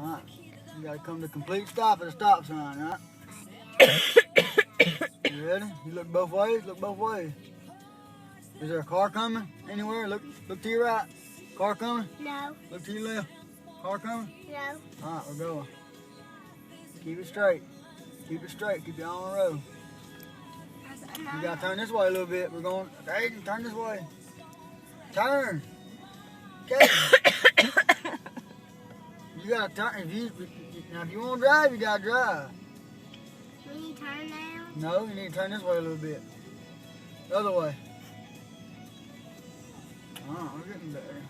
Alright. You gotta come to complete stop at a stop sign, right? You ready? You look both ways, look both ways. Is there a car coming anywhere? Look to your right. Car coming? No. Look to your left. Car coming? No. Alright, we're going. Keep it straight. Keep it straight. Keep it on the road. You gotta turn this way a little bit. We're going. Kaden, turn this way. Turn. Kaden. You gotta turn. If you want to drive, you gotta drive. We need to turn now? No, you need to turn this way a little bit. The other way. Oh, we're getting better.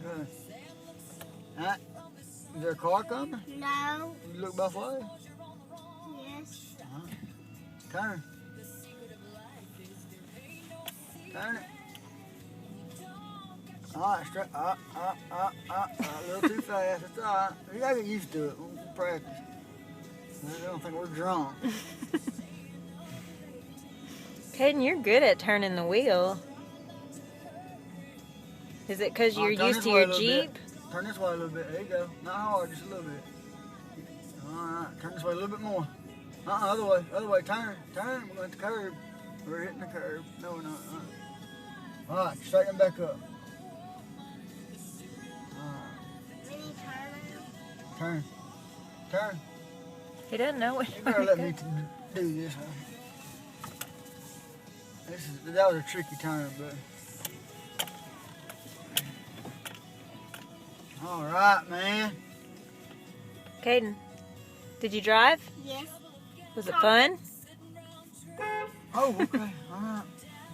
Okay. Alright. Is there a car coming? No. You look both ways. Yes. Turn. Turn it. Alright, straight. A little too fast. It's alright. You gotta get used to it. We'll practice. I don't think we're drunk. Kaden, you're good at turning the wheel. Is it because you're used to your Jeep? Bit. Turn this way a little bit. There you go. Not hard, just a little bit. Alright, turn this way a little bit more. Other way. Other way. Turn. Turn. We're going to the curb. We're hitting the curb. No, we're not. Alright, straighten back up. Turn. Turn. He doesn't know what You better let me do this one. That was a tricky turn, but. Alright, man. Kaden, did you drive? Yes. Was it fun? Oh, okay. Alright.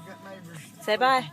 Got neighbors. Say bye.